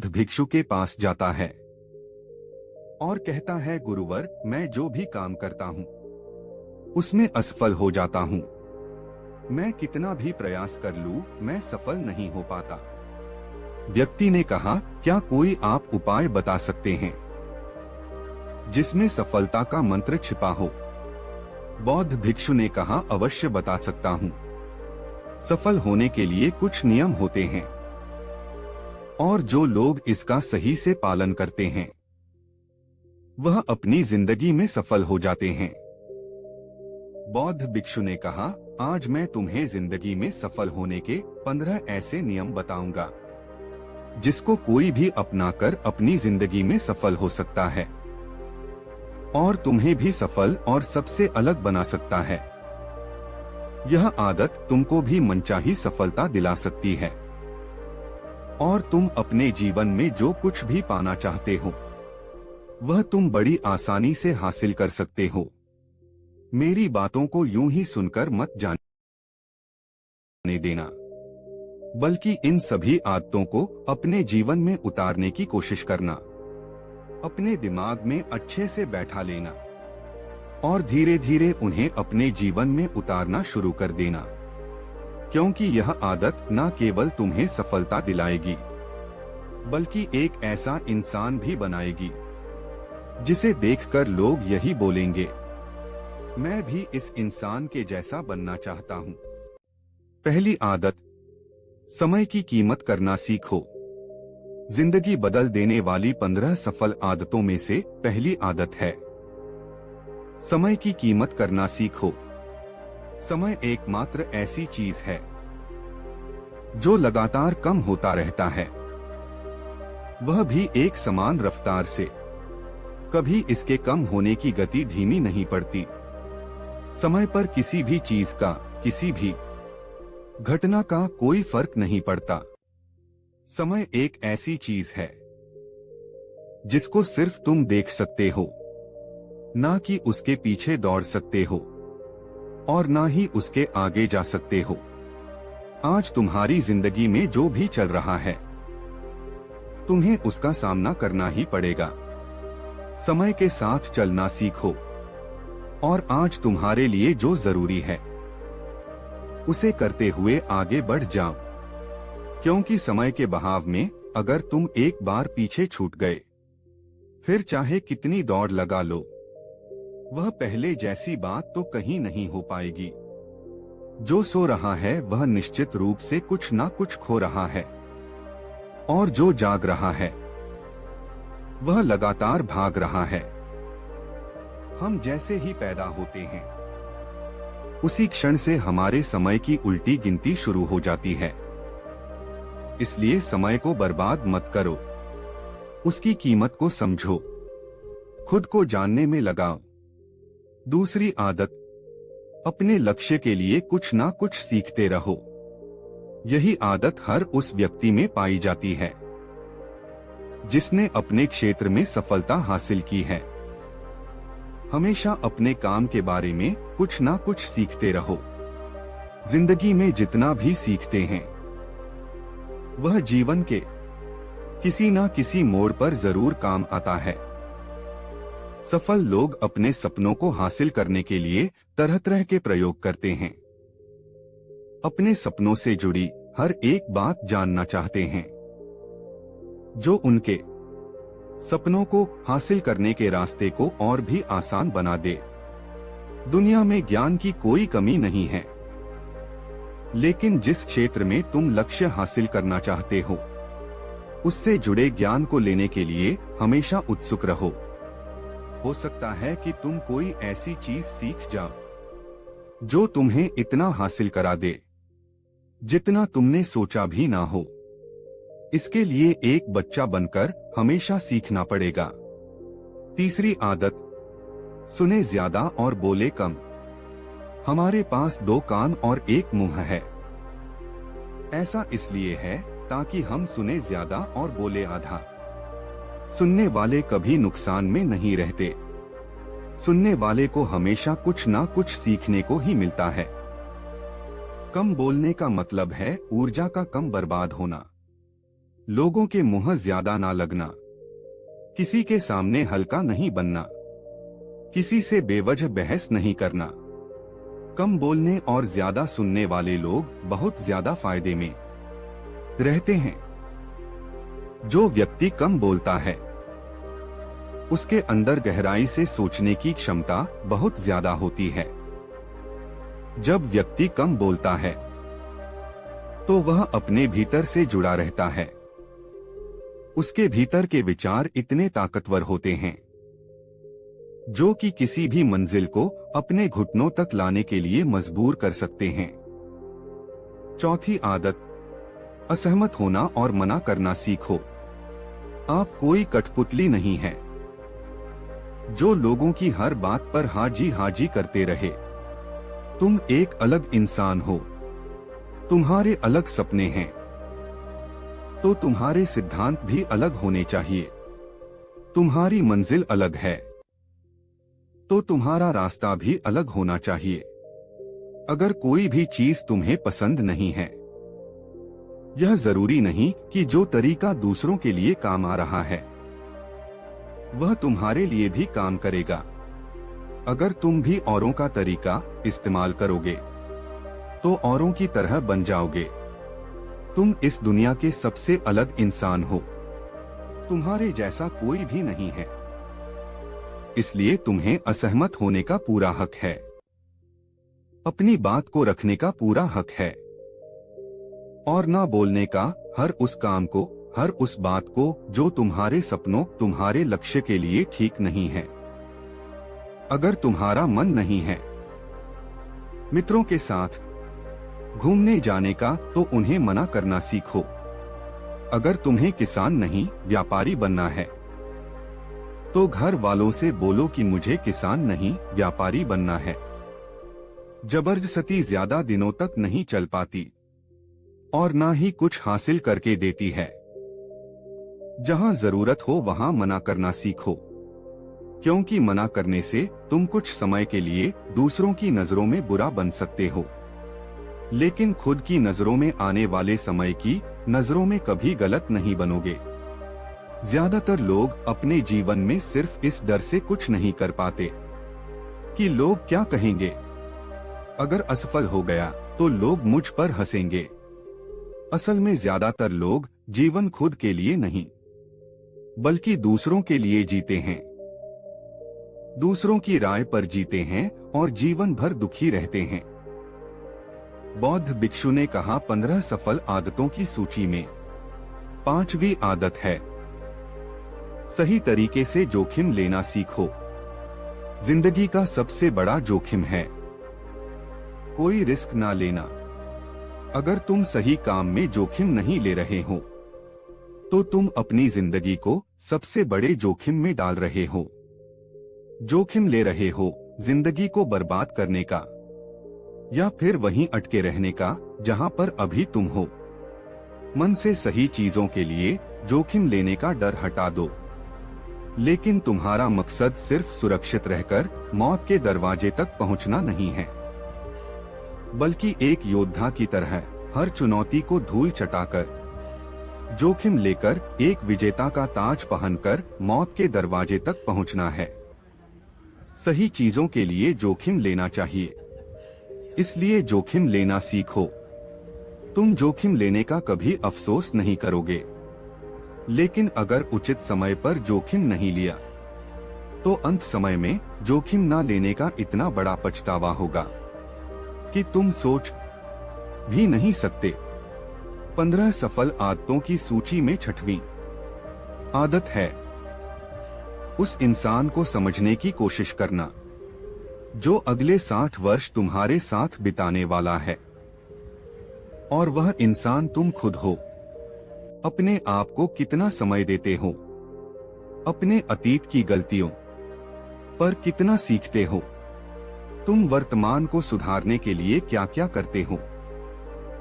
बौद्ध भिक्षु के पास जाता है और कहता है, गुरुवर, मैं जो भी काम करता हूँ उसमें असफल हो जाता हूँ। मैं कितना भी प्रयास कर लूं, मैं सफल नहीं हो पाता। व्यक्ति ने कहा, क्या कोई आप उपाय बता सकते हैं जिसमें सफलता का मंत्र छिपा हो? बौद्ध भिक्षु ने कहा, अवश्य बता सकता हूँ। सफल होने के लिए कुछ नियम होते हैं और जो लोग इसका सही से पालन करते हैं वह अपनी जिंदगी में सफल हो जाते हैं। बौद्ध भिक्षु ने कहा, आज मैं तुम्हें जिंदगी में सफल होने के 15 ऐसे नियम बताऊंगा जिसको कोई भी अपनाकर अपनी जिंदगी में सफल हो सकता है और तुम्हें भी सफल और सबसे अलग बना सकता है। यह आदत तुमको भी मनचाही सफलता दिला सकती है और तुम अपने जीवन में जो कुछ भी पाना चाहते हो वह तुम बड़ी आसानी से हासिल कर सकते हो। मेरी बातों को यूं ही सुनकर मत जाने देना, बल्कि इन सभी आदतों को अपने जीवन में उतारने की कोशिश करना। अपने दिमाग में अच्छे से बैठा लेना और धीरे धीरे उन्हें अपने जीवन में उतारना शुरू कर देना, क्योंकि यह आदत न केवल तुम्हें सफलता दिलाएगी बल्कि एक ऐसा इंसान भी बनाएगी जिसे देखकर लोग यही बोलेंगे, मैं भी इस इंसान के जैसा बनना चाहता हूँ। पहली आदत, समय की कीमत करना सीखो। जिंदगी बदल देने वाली 15 सफल आदतों में से पहली आदत है समय की कीमत करना सीखो। समय एकमात्र ऐसी चीज है जो लगातार कम होता रहता है, वह भी एक समान रफ्तार से। कभी इसके कम होने की गति धीमी नहीं पड़ती। समय पर किसी भी चीज का, किसी भी घटना का कोई फर्क नहीं पड़ता। समय एक ऐसी चीज है जिसको सिर्फ तुम देख सकते हो, ना कि उसके पीछे दौड़ सकते हो और ना ही उसके आगे जा सकते हो। आज तुम्हारी जिंदगी में जो भी चल रहा है तुम्हें उसका सामना करना ही पड़ेगा। समय के साथ चलना सीखो और आज तुम्हारे लिए जो जरूरी है उसे करते हुए आगे बढ़ जाओ, क्योंकि समय के बहाव में अगर तुम एक बार पीछे छूट गए फिर चाहे कितनी दौड़ लगा लो वह पहले जैसी बात तो कहीं नहीं हो पाएगी। जो सो रहा है वह निश्चित रूप से कुछ ना कुछ खो रहा है और जो जाग रहा है वह लगातार भाग रहा है। हम जैसे ही पैदा होते हैं उसी क्षण से हमारे समय की उल्टी गिनती शुरू हो जाती है। इसलिए समय को बर्बाद मत करो, उसकी कीमत को समझो, खुद को जानने में लगाओ। दूसरी आदत, अपने लक्ष्य के लिए कुछ ना कुछ सीखते रहो। यही आदत हर उस व्यक्ति में पाई जाती है जिसने अपने क्षेत्र में सफलता हासिल की है। हमेशा अपने काम के बारे में कुछ ना कुछ सीखते रहो। जिंदगी में जितना भी सीखते हैं वह जीवन के किसी ना किसी मोड़ पर जरूर काम आता है। सफल लोग अपने सपनों को हासिल करने के लिए तरह तरह के प्रयोग करते हैं। अपने सपनों से जुड़ी हर एक बात जानना चाहते हैं जो उनके सपनों को हासिल करने के रास्ते को और भी आसान बना दे। दुनिया में ज्ञान की कोई कमी नहीं है, लेकिन जिस क्षेत्र में तुम लक्ष्य हासिल करना चाहते हो उससे जुड़े ज्ञान को लेने के लिए हमेशा उत्सुक रहो। हो सकता है कि तुम कोई ऐसी चीज सीख जाओ जो तुम्हें इतना हासिल करा दे जितना तुमने सोचा भी ना हो। इसके लिए एक बच्चा बनकर हमेशा सीखना पड़ेगा। तीसरी आदत, सुने ज्यादा और बोले कम। हमारे पास 2 कान और 1 मुंह है। ऐसा इसलिए है ताकि हम सुने ज्यादा और बोले आधा। सुनने वाले कभी नुकसान में नहीं रहते। सुनने वाले को हमेशा कुछ ना कुछ सीखने को ही मिलता है। कम बोलने का मतलब है ऊर्जा का कम बर्बाद होना। लोगों के मुंह ज्यादा ना लगना, किसी के सामने हल्का नहीं बनना, किसी से बेवजह बहस नहीं करना। कम बोलने और ज्यादा सुनने वाले लोग बहुत ज्यादा फायदे में रहते हैं। जो व्यक्ति कम बोलता है उसके अंदर गहराई से सोचने की क्षमता बहुत ज्यादा होती है। जब व्यक्ति कम बोलता है तो वह अपने भीतर से जुड़ा रहता है। उसके भीतर के विचार इतने ताकतवर होते हैं जो कि किसी भी मंजिल को अपने घुटनों तक लाने के लिए मजबूर कर सकते हैं। चौथी आदत, असहमत होना और मना करना सीखो। आप कोई कठपुतली नहीं है जो लोगों की हर बात पर हाँ जी करते रहे। तुम एक अलग इंसान हो, तुम्हारे अलग सपने हैं, तो तुम्हारे सिद्धांत भी अलग होने चाहिए। तुम्हारी मंजिल अलग है तो तुम्हारा रास्ता भी अलग होना चाहिए। अगर कोई भी चीज तुम्हें पसंद नहीं है, यह जरूरी नहीं कि जो तरीका दूसरों के लिए काम आ रहा है वह तुम्हारे लिए भी काम करेगा। अगर तुम भी औरों का तरीका इस्तेमाल करोगे तो औरों की तरह बन जाओगे। तुम इस दुनिया के सबसे अलग इंसान हो, तुम्हारे जैसा कोई भी नहीं है। इसलिए तुम्हें असहमत होने का पूरा हक है, अपनी बात को रखने का पूरा हक है और ना बोलने का हर उस काम को, हर उस बात को जो तुम्हारे सपनों, तुम्हारे लक्ष्य के लिए ठीक नहीं है। अगर तुम्हारा मन नहीं है मित्रों के साथ घूमने जाने का तो उन्हें मना करना सीखो। अगर तुम्हें किसान नहीं व्यापारी बनना है तो घर वालों से बोलो कि मुझे किसान नहीं व्यापारी बनना है। जबरदस्ती ज्यादा दिनों तक नहीं चल पाती और ना ही कुछ हासिल करके देती है। जहां जरूरत हो वहां मना करना सीखो, क्योंकि मना करने से तुम कुछ समय के लिए दूसरों की नजरों में बुरा बन सकते हो, लेकिन खुद की नजरों में आने वाले समय की नजरों में कभी गलत नहीं बनोगे। ज्यादातर लोग अपने जीवन में सिर्फ इस डर से कुछ नहीं कर पाते कि लोग क्या कहेंगे। अगर असफल हो गया तो लोग मुझ पर हंसेंगे। असल में ज्यादातर लोग जीवन खुद के लिए नहीं बल्कि दूसरों के लिए जीते हैं, दूसरों की राय पर जीते हैं और जीवन भर दुखी रहते हैं। बौद्ध भिक्षु ने कहा, 15 सफल आदतों की सूची में 5वीं आदत है सही तरीके से जोखिम लेना सीखो। जिंदगी का सबसे बड़ा जोखिम है कोई रिस्क ना लेना। अगर तुम सही काम में जोखिम नहीं ले रहे हो तो तुम अपनी जिंदगी को सबसे बड़े जोखिम में डाल रहे हो। जोखिम ले रहे हो जिंदगी को बर्बाद करने का या फिर वहीं अटके रहने का जहां पर अभी तुम हो। मन से सही चीजों के लिए जोखिम लेने का डर हटा दो, लेकिन तुम्हारा मकसद सिर्फ सुरक्षित रहकर मौत के दरवाजे तक पहुंचना नहीं है, बल्कि एक योद्धा की तरह हर चुनौती को धूल चटाकर, जोखिम लेकर एक विजेता का ताज पहनकर मौत के दरवाजे तक पहुंचना है। सही चीजों के लिए जोखिम लेना चाहिए, इसलिए जोखिम लेना सीखो। तुम जोखिम लेने का कभी अफसोस नहीं करोगे, लेकिन अगर उचित समय पर जोखिम नहीं लिया तो अंत समय में जोखिम ना लेने का इतना बड़ा पछतावा होगा कि तुम सोच भी नहीं सकते। 15 सफल आदतों की सूची में 6वीं आदत है उस इंसान को समझने की कोशिश करना जो अगले 60 वर्ष तुम्हारे साथ बिताने वाला है, और वह इंसान तुम खुद हो। अपने आप को कितना समय देते हो, अपने अतीत की गलतियों पर कितना सीखते हो, तुम वर्तमान को सुधारने के लिए क्या क्या करते हो,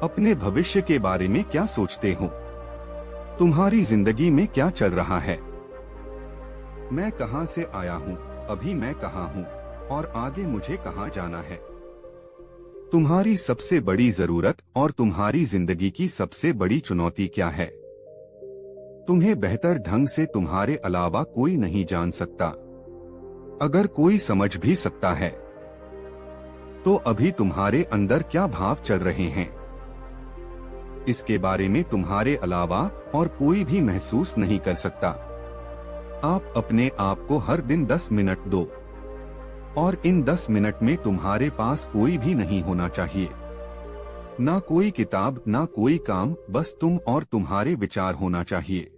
अपने भविष्य के बारे में क्या सोचते हो, तुम्हारी जिंदगी में क्या चल रहा है। मैं कहां से आया हूं, अभी मैं कहां हूं और आगे मुझे कहां जाना है। तुम्हारी सबसे बड़ी जरूरत और तुम्हारी जिंदगी की सबसे बड़ी चुनौती क्या है, तुम्हें बेहतर ढंग से तुम्हारे अलावा कोई नहीं जान सकता। अगर कोई समझ भी सकता है तो अभी तुम्हारे अंदर क्या भाव चल रहे हैं, इसके बारे में तुम्हारे अलावा और कोई भी महसूस नहीं कर सकता। आप अपने आप को हर दिन 10 मिनट दो, और इन 10 मिनट में तुम्हारे पास कोई भी नहीं होना चाहिए, ना कोई किताब, ना कोई काम, बस तुम और तुम्हारे विचार होना चाहिए।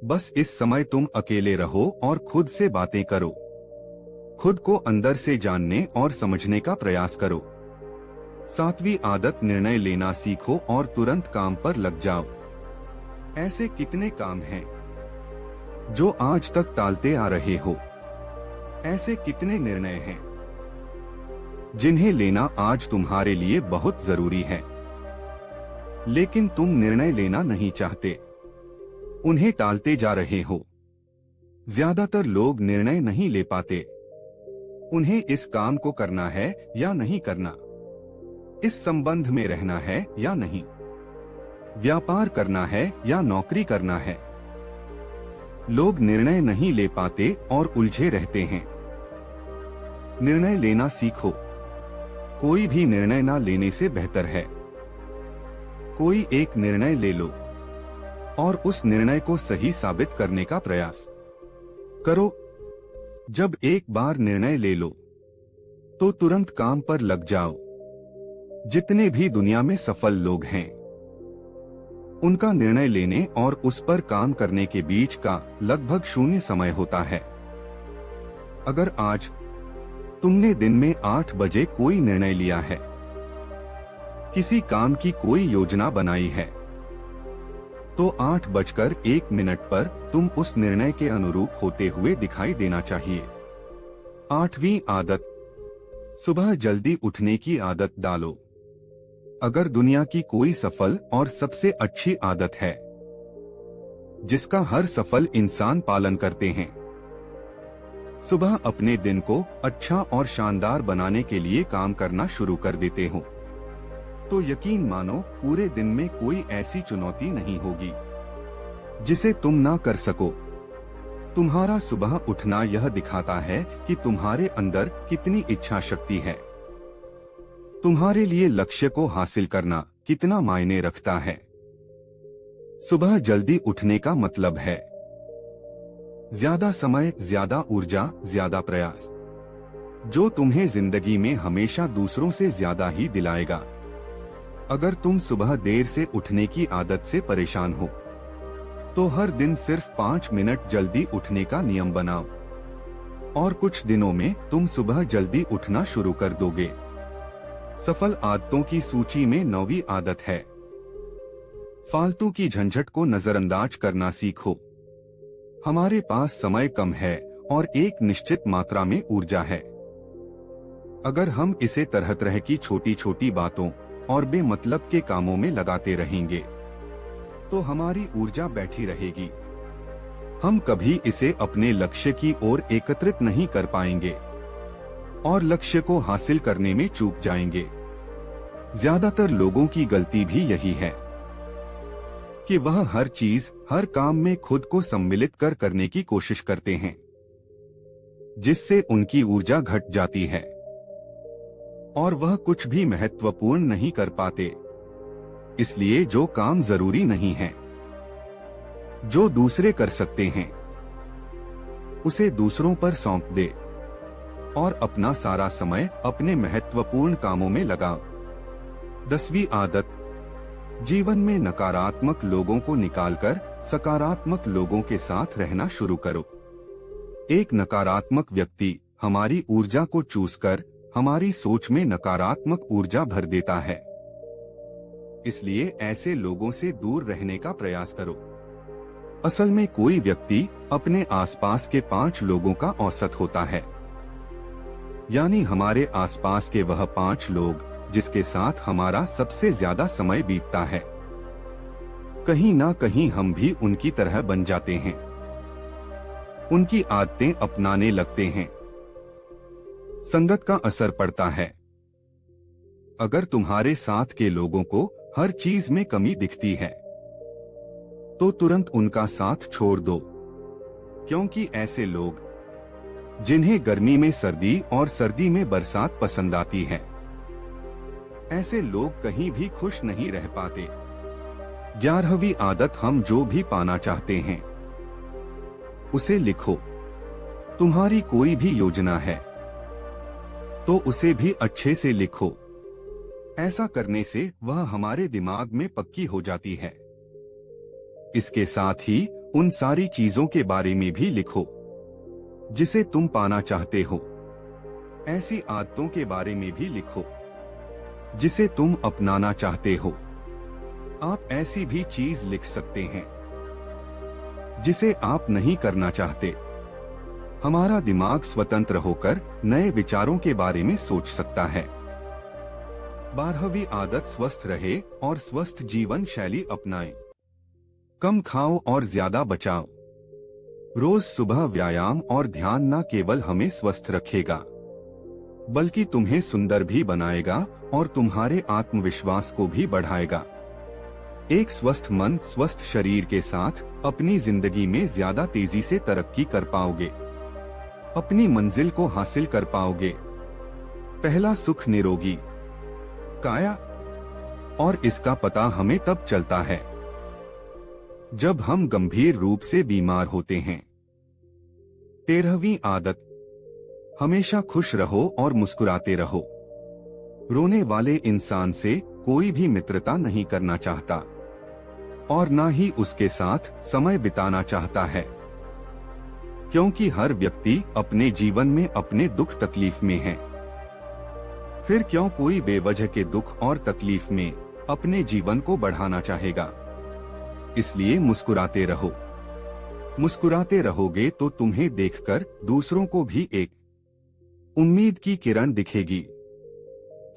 बस इस समय तुम अकेले रहो और खुद से बातें करो। खुद को अंदर से जानने और समझने का प्रयास करो। 7वीं आदत, निर्णय लेना सीखो और तुरंत काम पर लग जाओ। ऐसे कितने काम हैं जो आज तक टालते आ रहे हो? ऐसे कितने निर्णय हैं जिन्हें लेना आज तुम्हारे लिए बहुत जरूरी है, लेकिन तुम निर्णय लेना नहीं चाहते, उन्हें टालते जा रहे हो। ज्यादातर लोग निर्णय नहीं ले पाते। उन्हें इस काम को करना है या नहीं करना, इस संबंध में रहना है या नहीं, व्यापार करना है या नौकरी करना है। लोग निर्णय नहीं ले पाते और उलझे रहते हैं। निर्णय लेना सीखो। कोई भी निर्णय ना लेने से बेहतर है। कोई एक निर्णय ले लो और उस निर्णय को सही साबित करने का प्रयास करो। जब एक बार निर्णय ले लो तो तुरंत काम पर लग जाओ। जितने भी दुनिया में सफल लोग हैं, उनका निर्णय लेने और उस पर काम करने के बीच का लगभग 0 समय होता है। अगर आज तुमने दिन में 8 बजे कोई निर्णय लिया है, किसी काम की कोई योजना बनाई है, तो 8:01 पर तुम उस निर्णय के अनुरूप होते हुए दिखाई देना चाहिए। 8वीं आदत, सुबह जल्दी उठने की आदत डालो। अगर दुनिया की कोई सफल और सबसे अच्छी आदत है जिसका हर सफल इंसान पालन करते हैं, सुबह अपने दिन को अच्छा और शानदार बनाने के लिए काम करना शुरू कर देते हो, तो यकीन मानो पूरे दिन में कोई ऐसी चुनौती नहीं होगी जिसे तुम ना कर सको। तुम्हारा सुबह उठना यह दिखाता है कि तुम्हारे अंदर कितनी इच्छा शक्ति है। तुम्हारे लिए लक्ष्य को हासिल करना कितना मायने रखता है। सुबह जल्दी उठने का मतलब है ज्यादा समय, ज्यादा ऊर्जा, ज्यादा प्रयास, जो तुम्हें जिंदगी में हमेशा दूसरों से ज्यादा ही दिलाएगा। अगर तुम सुबह देर से उठने की आदत से परेशान हो, तो हर दिन सिर्फ 5 मिनट जल्दी उठने का नियम बनाओ, और कुछ दिनों में तुम सुबह जल्दी उठना शुरू कर दोगे। सफल आदतों की सूची में 9वीं आदत है, फालतू की झंझट को नजरअंदाज करना सीखो। हमारे पास समय कम है और एक निश्चित मात्रा में ऊर्जा है। अगर हम इसे तरह तरह की छोटी छोटी बातों और बेमतलब के कामों में लगाते रहेंगे, तो हमारी ऊर्जा बैठी रहेगी। हम कभी इसे अपने लक्ष्य की ओर एकत्रित नहीं कर पाएंगे और लक्ष्य को हासिल करने में चूक जाएंगे। ज्यादातर लोगों की गलती भी यही है कि वह हर चीज, हर काम में खुद को सम्मिलित करने की कोशिश करते हैं, जिससे उनकी ऊर्जा घट जाती है और वह कुछ भी महत्वपूर्ण नहीं कर पाते। इसलिए जो काम जरूरी नहीं है, जो दूसरे कर सकते हैं, उसे दूसरों पर सौंप दे और अपना सारा समय अपने महत्वपूर्ण कामों में लगाओ। 10वीं आदत, जीवन में नकारात्मक लोगों को निकालकर सकारात्मक लोगों के साथ रहना शुरू करो। एक नकारात्मक व्यक्ति हमारी ऊर्जा को चूसकर हमारी सोच में नकारात्मक ऊर्जा भर देता है। इसलिए ऐसे लोगों से दूर रहने का प्रयास करो। असल में कोई व्यक्ति अपने आसपास के 5 लोगों का औसत होता है, यानी हमारे आसपास के वह 5 लोग जिसके साथ हमारा सबसे ज्यादा समय बीतता है। कहीं ना कहीं हम भी उनकी तरह बन जाते हैं, उनकी आदतें अपनाने लगते हैं। संगत का असर पड़ता है। अगर तुम्हारे साथ के लोगों को हर चीज में कमी दिखती है, तो तुरंत उनका साथ छोड़ दो, क्योंकि ऐसे लोग जिन्हें गर्मी में सर्दी और सर्दी में बरसात पसंद आती है, ऐसे लोग कहीं भी खुश नहीं रह पाते। 11वीं आदत, हम जो भी पाना चाहते हैं उसे लिखो। तुम्हारी कोई भी योजना है तो उसे भी अच्छे से लिखो। ऐसा करने से वह हमारे दिमाग में पक्की हो जाती है। इसके साथ ही उन सारी चीजों के बारे में भी लिखो जिसे तुम पाना चाहते हो। ऐसी आदतों के बारे में भी लिखो जिसे तुम अपनाना चाहते हो। आप ऐसी भी चीज लिख सकते हैं जिसे आप नहीं करना चाहते। हमारा दिमाग स्वतंत्र होकर नए विचारों के बारे में सोच सकता है। 12वीं आदत, स्वस्थ रहे और स्वस्थ जीवन शैली अपनाएं। कम खाओ और ज्यादा बचाओ। रोज सुबह व्यायाम और ध्यान न केवल हमें स्वस्थ रखेगा बल्कि तुम्हें सुंदर भी बनाएगा और तुम्हारे आत्मविश्वास को भी बढ़ाएगा। एक स्वस्थ मन, स्वस्थ शरीर के साथ अपनी जिंदगी में ज्यादा तेजी से तरक्की कर पाओगे, अपनी मंजिल को हासिल कर पाओगे। पहला सुख, निरोगी काया, और इसका पता हमें तब चलता है जब हम गंभीर रूप से बीमार होते हैं। 13वीं आदत, हमेशा खुश रहो और मुस्कुराते रहो। रोने वाले इंसान से कोई भी मित्रता नहीं करना चाहता और ना ही उसके साथ समय बिताना चाहता है, क्योंकि हर व्यक्ति अपने जीवन में अपने दुख तकलीफ में है। फिर क्यों कोई बेवजह के दुख और तकलीफ में अपने जीवन को बढ़ाना चाहेगा। इसलिए मुस्कुराते रहो। मुस्कुराते रहोगे तो तुम्हें देखकर दूसरों को भी एक उम्मीद की किरण दिखेगी।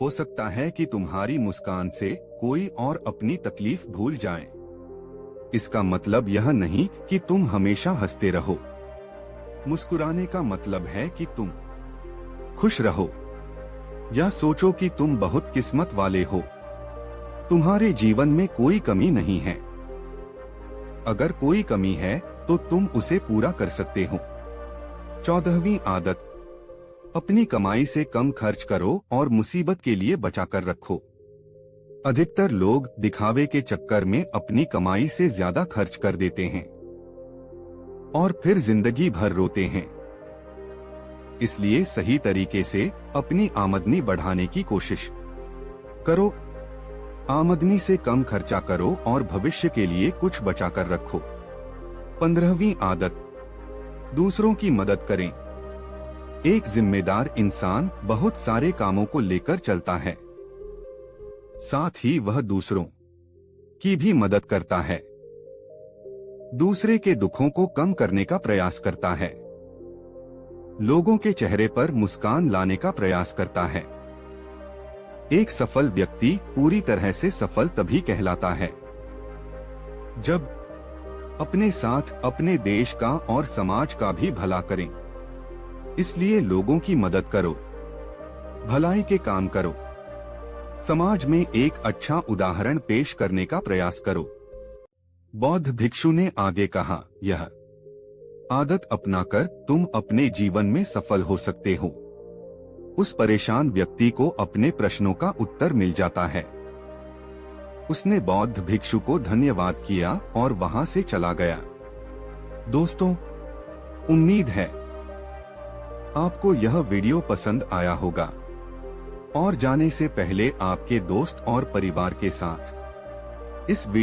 हो सकता है कि तुम्हारी मुस्कान से कोई और अपनी तकलीफ भूल जाए। इसका मतलब यह नहीं कि तुम हमेशा हंसते रहो। मुस्कुराने का मतलब है कि तुम खुश रहो या सोचो कि तुम बहुत किस्मत वाले हो। तुम्हारे जीवन में कोई कमी नहीं है। अगर कोई कमी है तो तुम उसे पूरा कर सकते हो। 14वीं आदत, अपनी कमाई से कम खर्च करो और मुसीबत के लिए बचाकर रखो। अधिकतर लोग दिखावे के चक्कर में अपनी कमाई से ज्यादा खर्च कर देते हैं और फिर जिंदगी भर रोते हैं। इसलिए सही तरीके से अपनी आमदनी बढ़ाने की कोशिश करो। आमदनी से कम खर्चा करो और भविष्य के लिए कुछ बचाकर रखो। 15वीं आदत, दूसरों की मदद करें। एक जिम्मेदार इंसान बहुत सारे कामों को लेकर चलता है, साथ ही वह दूसरों की भी मदद करता है। दूसरे के दुखों को कम करने का प्रयास करता है। लोगों के चेहरे पर मुस्कान लाने का प्रयास करता है। एक सफल व्यक्ति पूरी तरह से सफल तभी कहलाता है जब अपने साथ अपने देश का और समाज का भी भला करें। इसलिए लोगों की मदद करो, भलाई के काम करो, समाज में एक अच्छा उदाहरण पेश करने का प्रयास करो। बौद्ध भिक्षु ने आगे कहा, यह आदत अपनाकर तुम अपने जीवन में सफल हो सकते हो। उस परेशान व्यक्ति को अपने प्रश्नों का उत्तर मिल जाता है। उसने बौद्ध भिक्षु को धन्यवाद किया और वहां से चला गया। दोस्तों, उम्मीद है आपको यह वीडियो पसंद आया होगा और जाने से पहले आपके दोस्त और परिवार के साथ इस वीडियो